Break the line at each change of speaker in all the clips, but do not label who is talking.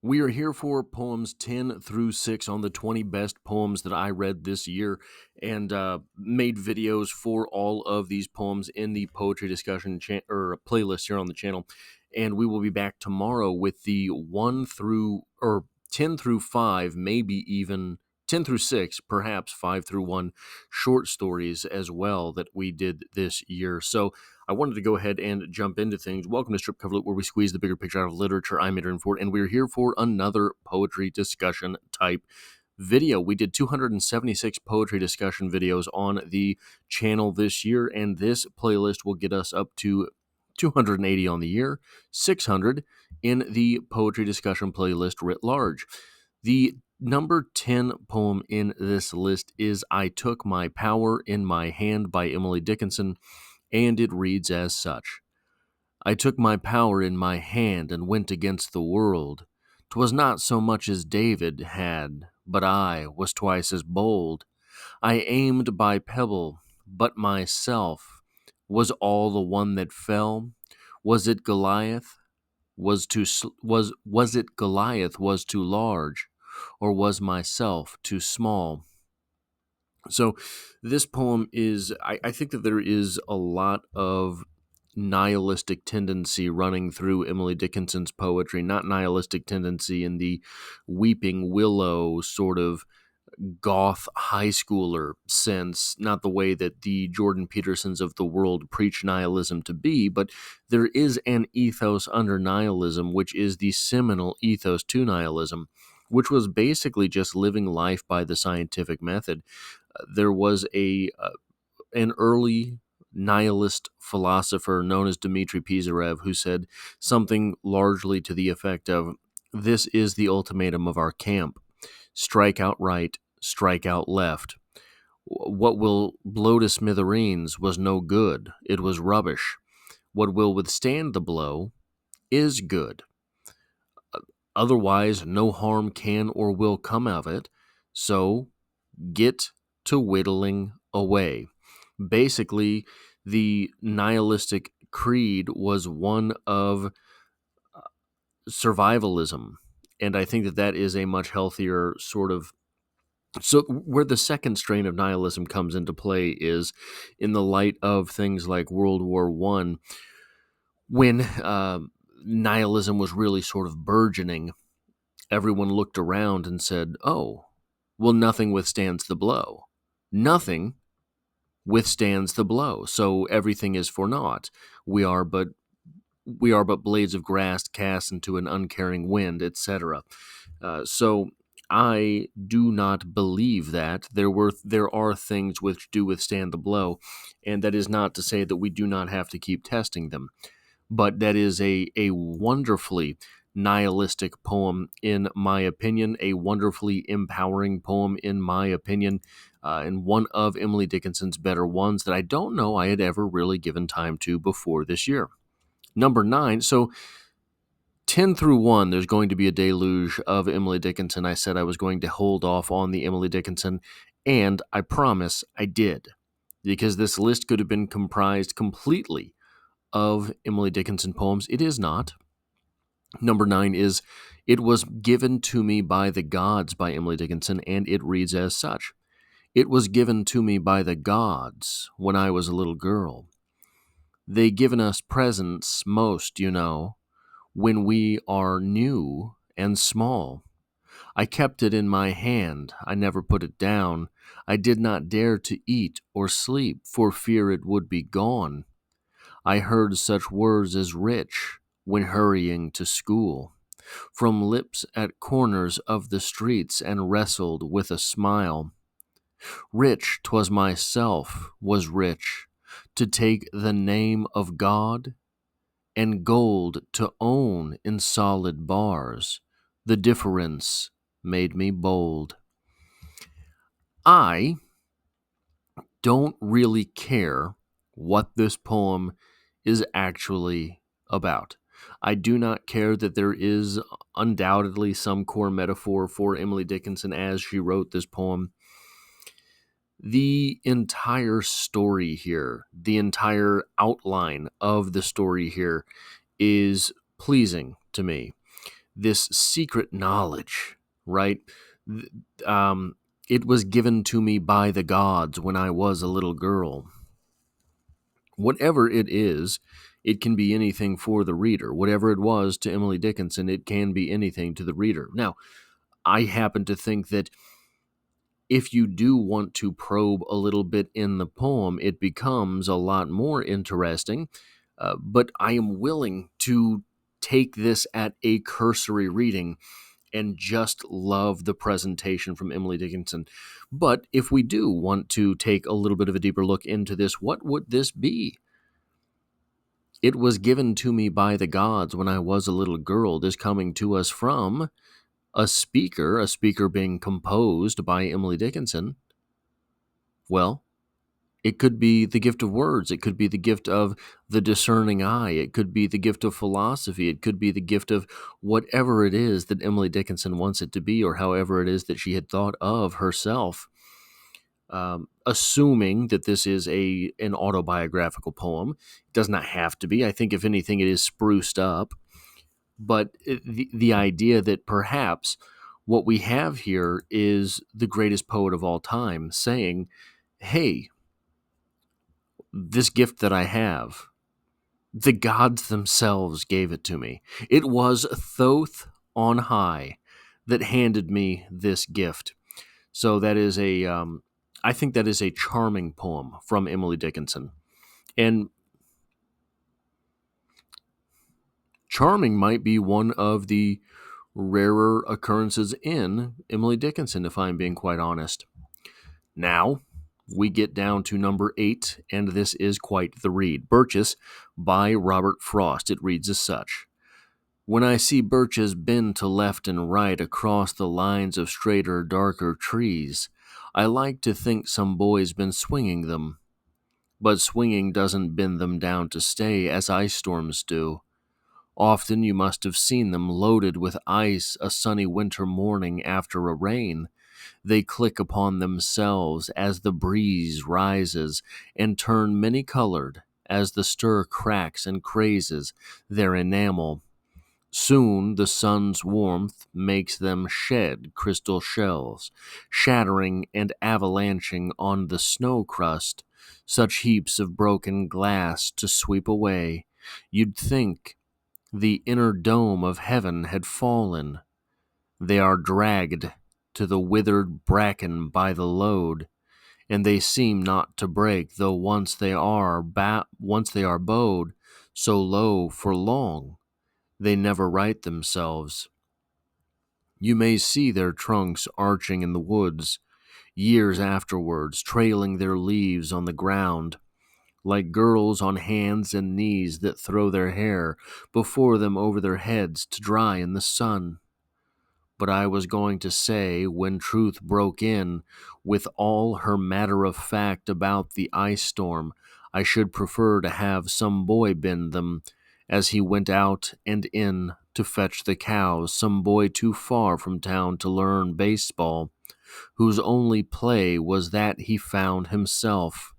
We are here for poems 10 through 6 on the 20 best poems that I read this year and made videos for all of these poems in the poetry discussion playlist here on the channel. And we will be back tomorrow with the 1 through or 10 through 5, maybe even 10 through 6, perhaps 5 through 1 short stories as well that we did this year. So I wanted to go ahead and jump into things. Welcome to Strip Cover Loop, where we squeeze the bigger picture out of literature. I'm Adrian Ford, and we're here for another poetry discussion type video. We did 276 poetry discussion videos on the channel this year, and this playlist will get us up to 280 on the year, 600 in the poetry discussion playlist writ large. The number 10 poem in this list is I Took My Power in My Hand by Emily Dickinson, and it reads as such. I took my power in my hand and went against the world. 'Twas not so much as David had, but I was twice as bold. I aimed by pebble, but myself was all the one that fell. Was it Goliath? Was it Goliath was too large, or was myself too small? So this poem is, I think that there is a lot of nihilistic tendency running through Emily Dickinson's poetry, not nihilistic tendency in the weeping willow sort of goth high schooler sense, not the way that the Jordan Petersons of the world preach nihilism to be, but there is an ethos under nihilism, which is the seminal ethos to nihilism, which was basically just living life by the scientific method. There was an early nihilist philosopher known as Dmitry Pisarev who said something largely to the effect of, "This is the ultimatum of our camp. Strike out right, strike out left. What will blow to smithereens was no good. It was rubbish. What will withstand the blow is good. Otherwise, no harm can or will come of it. So get to whittling away." Basically, the nihilistic creed was one of survivalism. And I think that that is a much healthier sort of. So, where the second strain of nihilism comes into play is in the light of things like World War I, when nihilism was really sort of burgeoning. Everyone looked around and said, "Oh, well, nothing withstands the blow. Nothing withstands the blow, so everything is for naught. We are but blades of grass cast into an uncaring wind," etc. So I do not believe that there are things which do withstand the blow, and that is not to say that we do not have to keep testing them. But that is a wonderfully nihilistic poem, in my opinion, a wonderfully empowering poem, in my opinion, and one of Emily Dickinson's better ones that I don't know I had ever really given time to before this year. Number 9, so 10 through 1, there's going to be a deluge of Emily Dickinson. I said I was going to hold off on the Emily Dickinson, and I promise I did, because this list could have been comprised completely of Emily Dickinson poems. It is not. Number 9 is It Was Given to Me by the Gods by Emily Dickinson, and it reads as such. It was given to me by the gods when I was a little girl. They given us presents most, you know, when we are new and small. I kept it in my hand, I never put it down. I did not dare to eat or sleep for fear it would be gone. I heard such words as rich when hurrying to school, from lips at corners of the streets, and wrestled with a smile. Rich 'twas myself was rich, to take the name of God, and gold to own in solid bars. The difference made me bold. I don't really care what this poem is actually about. I do not care that there is undoubtedly some core metaphor for Emily Dickinson as she wrote this poem. The entire story here, the entire outline of the story here is pleasing to me. this secret knowledge, right? Th- Um, it was given to me by the gods when I was a little girl. Whatever it is, it can be anything for the reader. Whatever it was to Emily Dickinson, it can be anything to the reader. Now, I happen to think that if you do want to probe a little bit in the poem, it becomes a lot more interesting. But I am willing to take this at a cursory reading and just love the presentation from Emily Dickinson. But if we do want to take a little bit of a deeper look into this, what would this be? It was given to me by the gods when I was a little girl. This coming to us from a speaker being composed by Emily Dickinson. Well, it could be the gift of words. It could be the gift of the discerning eye. It could be the gift of philosophy. It could be the gift of whatever it is that Emily Dickinson wants it to be, or however it is that she had thought of herself. Assuming that this is an autobiographical poem, it does not have to be. I think, if anything, it is spruced up. But the idea that perhaps what we have here is the greatest poet of all time saying, hey, this gift that I have, the gods themselves gave it to me. It was Thoth on high that handed me this gift. So that is I think that is a charming poem from Emily Dickinson. And charming might be one of the rarer occurrences in Emily Dickinson, if I'm being quite honest. Now, we get down to number 8, and this is quite the read. Birches by Robert Frost. It reads as such. When I see birches bend to left and right across the lines of straighter, darker trees, I like to think some boy's been swinging them. But swinging doesn't bend them down to stay as ice storms do. Often you must have seen them loaded with ice a sunny winter morning after a rain. They click upon themselves as the breeze rises and turn many-colored as the stir cracks and crazes their enamel. Soon the sun's warmth makes them shed crystal shells, shattering and avalanching on the snow crust, such heaps of broken glass to sweep away. You'd think the inner dome of heaven had fallen. They are dragged to the withered bracken by the load, and they seem not to break, though once they are bowed so low for long, they never right themselves. You may see their trunks arching in the woods, years afterwards, trailing their leaves on the ground, like girls on hands and knees that throw their hair before them over their heads to dry in the sun. But I was going to say, when truth broke in with all her matter of fact about the ice storm, I should prefer to have some boy bend them as he went out and in to fetch the cows, some boy too far from town to learn baseball, whose only play was that he found himself,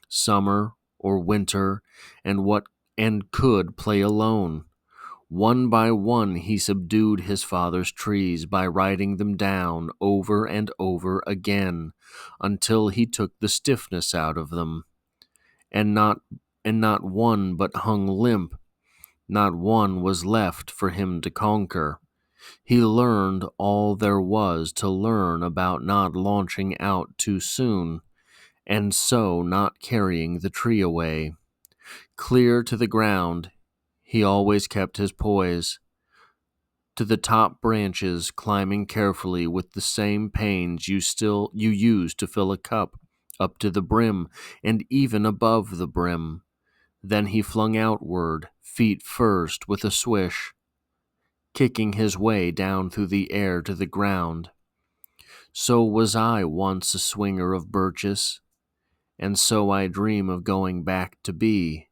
summer or winter, and could play alone. One by one he subdued his father's trees by writing them down over and over again until he took the stiffness out of them, and not one but hung limp, not one was left for him to conquer. He learned all there was to learn about not launching out too soon, and so not carrying the tree away. Clear to the ground, he always kept his poise. To the top branches, climbing carefully with the same pains you use to fill a cup, up to the brim, and even above the brim. Then he flung outward, feet first, with a swish, kicking his way down through the air to the ground. So was I once a swinger of birches, and so I dream of going back to be.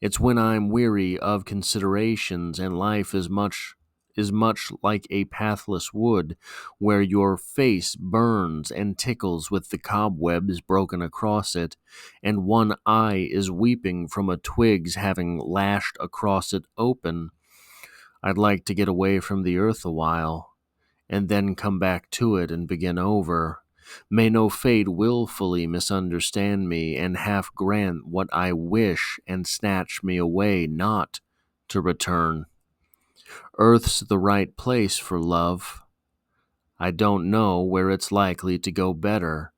It's when I'm weary of considerations and life is much like a pathless wood, where your face burns and tickles with the cobwebs broken across it, and one eye is weeping from a twig's having lashed across it open. I'd like to get away from the earth a while, and then come back to it and begin over. May no fate willfully misunderstand me, and half grant what I wish, and snatch me away not to return. Earth's the right place for love. I don't know where it's likely to go better.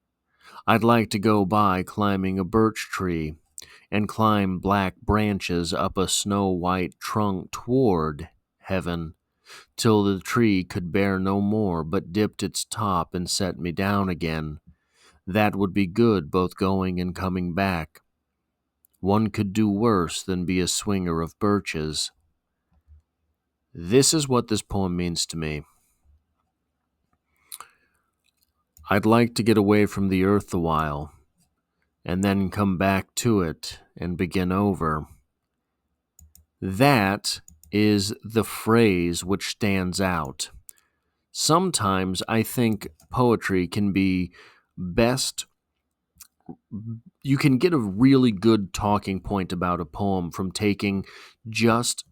I'd like to go by climbing a birch tree, and climb black branches up a snow-white trunk toward heaven, till the tree could bear no more, but dipped its top and set me down again. That would be good, both going and coming back. One could do worse than be a swinger of birches. This is what this poem means to me. I'd like to get away from the earth a while, and then come back to it and begin over. That is the phrase which stands out. Sometimes I think poetry can be best. You can get a really good talking point about a poem from taking just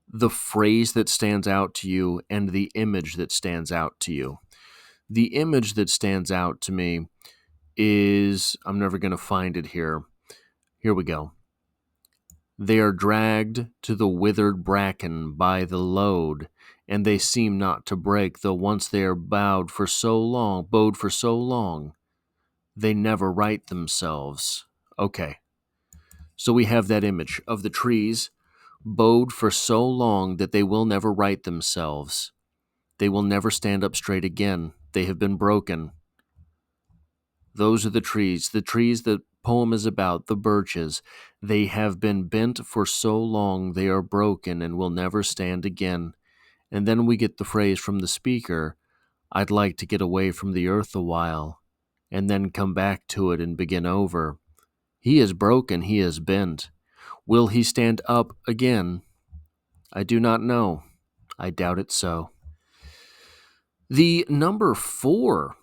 the phrase that stands out to you and the image that stands out to you. The image that stands out to me is, I'm never going to find it here. Here we go. They are dragged to the withered bracken by the load, and they seem not to break, though once they are bowed for so long, they never right themselves. Okay, so we have that image of the trees bowed for so long that they will never right themselves. They will never stand up straight again. They have been broken. Those are the trees the poem is about, the birches. They have been bent for so long they are broken and will never stand again. And then we get the phrase from the speaker, I'd like to get away from the earth a while, and then come back to it and begin over. He is broken, he is bent. Will he stand up again? I do not know. I doubt it so. The number 4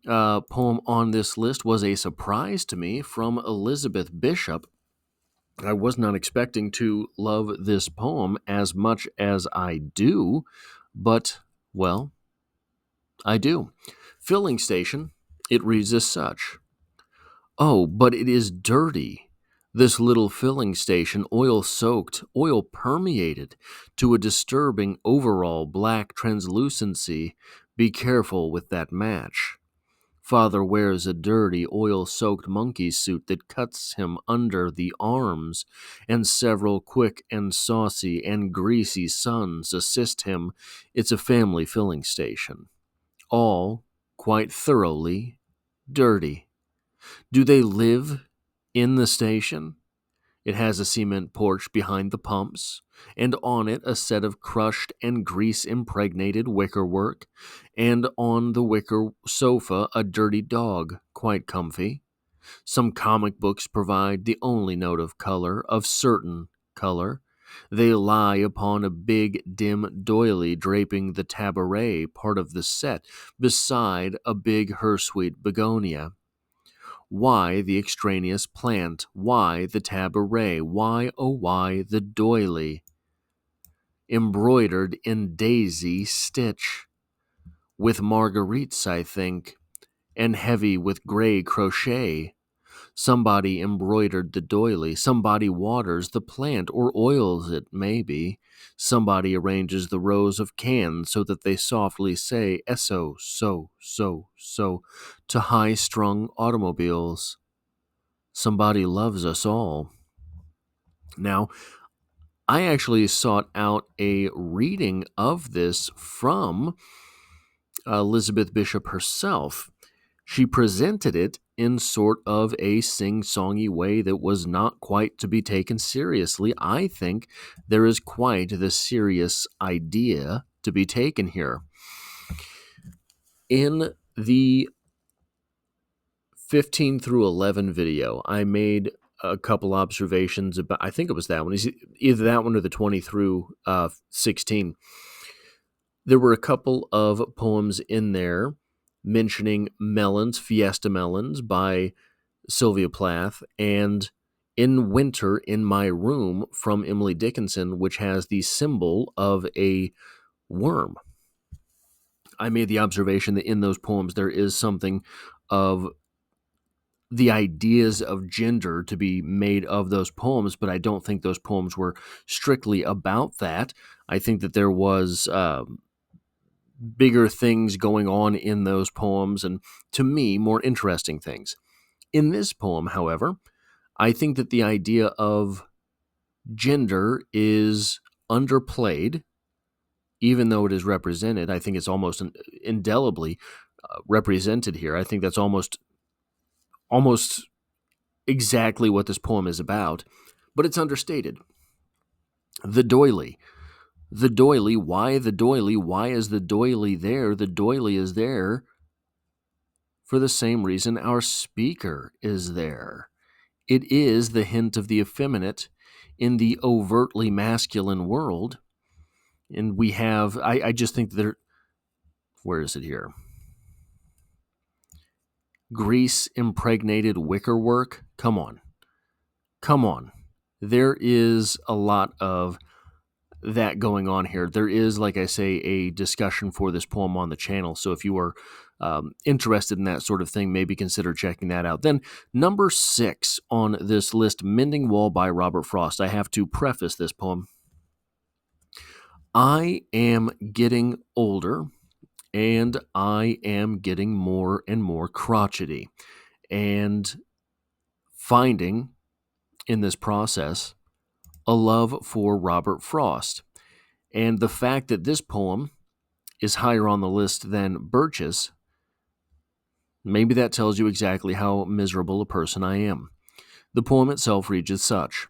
poem on this list was a surprise to me from Elizabeth Bishop. I was not expecting to love this poem as much as I do, but, well, I do. Filling station, it reads as such. Oh, but it is dirty. This little filling station, oil-soaked, oil-permeated to a disturbing overall black translucency. Be careful with that match. Father wears a dirty, oil-soaked monkey suit that cuts him under the arms, and several quick and saucy and greasy sons assist him. It's a family filling station. All quite thoroughly dirty. Do they live in the station? It has a cement porch behind the pumps, and on it a set of crushed and grease-impregnated wickerwork, and on the wicker sofa a dirty dog, quite comfy. Some comic books provide the only note of color, of certain color. They lie upon a big, dim doily draping the tabouret, part of the set, beside a big hirsute begonia. Why the extraneous plant? Why the tabouret? Why, oh why, the doily? Embroidered in daisy stitch, with marguerites, I think, and heavy with gray crochet. Somebody embroidered the doily. Somebody waters the plant, or oils it, maybe. Somebody arranges the rows of cans so that they softly say eso, so, to high-strung automobiles. Somebody loves us all. Now, I actually sought out a reading of this from Elizabeth Bishop herself. She presented it in sort of a sing-songy way that was not quite to be taken seriously. I think there is quite the serious idea to be taken here. In the 15 through 11 video, I made a couple observations about, I think it was that one, either that one or the 20 through 16. There were a couple of poems in there mentioning melons, Fiesta Melons by Sylvia Plath, and In Winter in My Room from Emily Dickinson, which has the symbol of a worm. I made the observation that in those poems there is something of the ideas of gender to be made of those poems, but I don't think those poems were strictly about that. I think that there was bigger things going on in those poems, and to me, more interesting things. In this poem, however, I think that the idea of gender is underplayed, even though it is represented. I think it's almost indelibly represented here. I think that's almost exactly what this poem is about, but it's understated. The doily. The doily, why the doily? Why is the doily there? The doily is there for the same reason our speaker is there. It is the hint of the effeminate in the overtly masculine world. And we have, I just think that, where is it here? Grease impregnated wickerwork. Come on. Come on. There is a lot of that going on here. There is, like I say, a discussion for this poem on the channel. So if you are interested in that sort of thing, maybe consider checking that out. Then number 6 on this list, Mending Wall by Robert Frost. I have to preface this poem. I am getting older, and I am getting more and more crotchety, and finding in this process a love for Robert Frost. And the fact that this poem is higher on the list than Birch's, maybe that tells you exactly how miserable a person I am. The poem itself reads as such.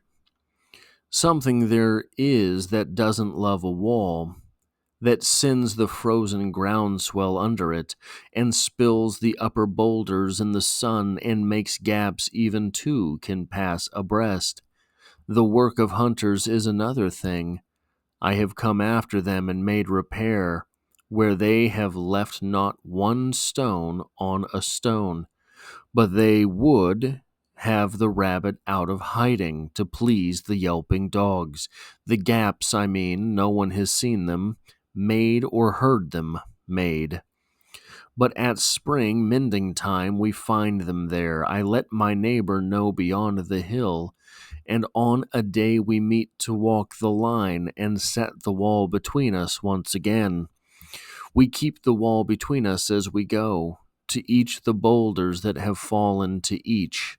Something there is that doesn't love a wall, that sends the frozen groundswell under it, and spills the upper boulders in the sun, and makes gaps even two can pass abreast. The work of hunters is another thing. I have come after them and made repair, where they have left not one stone on a stone, but they would have the rabbit out of hiding to please the yelping dogs. The gaps, I mean, no one has seen them made or heard them made. But at spring mending time we find them there. I let my neighbor know beyond the hill, and on a day we meet to walk the line and set the wall between us once again. We keep the wall between us as we go, to each the boulders that have fallen to each,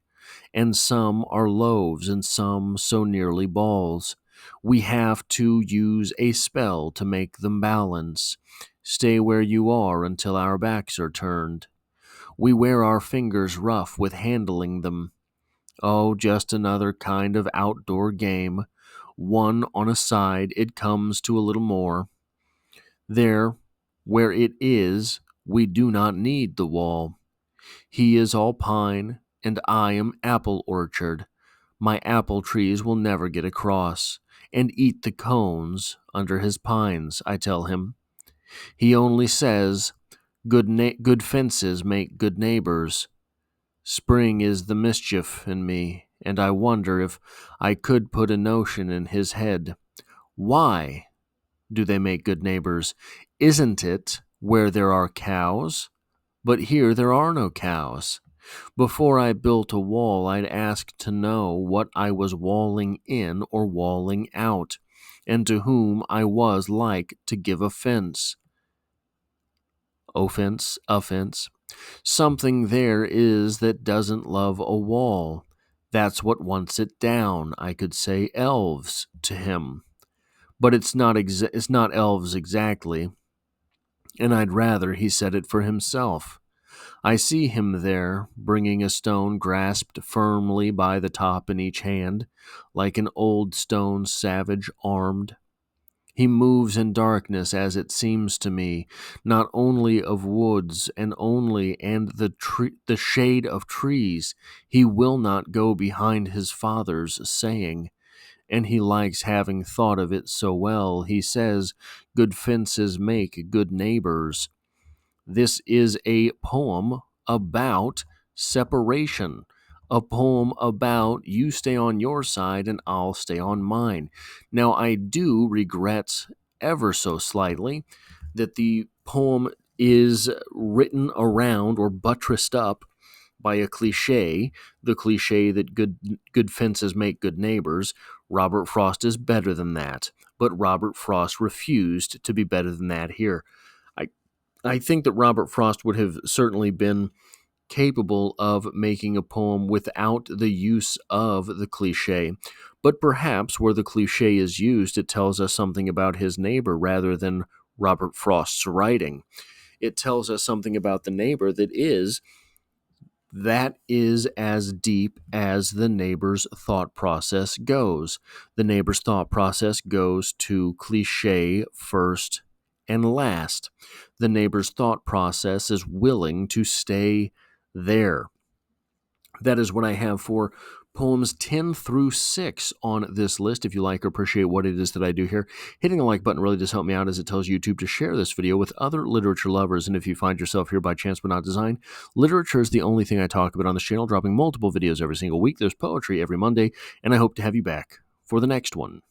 and some are loaves and some so nearly balls. We have to use a spell to make them balance. Stay where you are until our backs are turned. We wear our fingers rough with handling them. Oh, just another kind of outdoor game. One on a side, it comes to a little more. There, where it is, we do not need the wall. He is all pine, and I am apple orchard. My apple trees will never get across, and eat the cones under his pines, I tell him. He only says, good fences make good neighbors. Spring is the mischief in me, and I wonder if I could put a notion in his head. Why do they make good neighbors? Isn't it where there are cows? But here there are no cows. Before I built a wall, I'd ask to know what I was walling in or walling out, and to whom I was like to give offense. Offense. Something there is that doesn't love a wall. That's what wants it down. I could say elves to him. But it's not elves exactly, and I'd rather he said it for himself. I see him there, bringing a stone grasped firmly by the top in each hand, like an old stone savage armed. He moves in darkness, as it seems to me, not only of woods and the shade of trees. He will not go behind his father's saying, and he likes having thought of it so well. He says, good fences make good neighbors. This is a poem about separation. a poem about you stay on your side and I'll stay on mine. Now, I do regret ever so slightly that the poem is written around or buttressed up by a cliche, the cliche that good fences make good neighbors. Robert Frost is better than that, but Robert Frost refused to be better than that here. I I think that Robert Frost would have certainly been capable of making a poem without the use of the cliche. But perhaps where the cliche is used, it tells us something about his neighbor rather than Robert Frost's writing. It tells us something about the neighbor that is as deep as the neighbor's thought process goes. The neighbor's thought process goes to cliche first and last. The neighbor's thought process is willing to stay there. That is what I have for poems 10 through 6 on this list. If you like or appreciate what it is that I do here, hitting the like button really does help me out, as it tells YouTube to share this video with other literature lovers. And if you find yourself here by chance but not design, literature is the only thing I talk about on this channel, dropping multiple videos every single week. There's poetry every Monday, and I hope to have you back for the next one.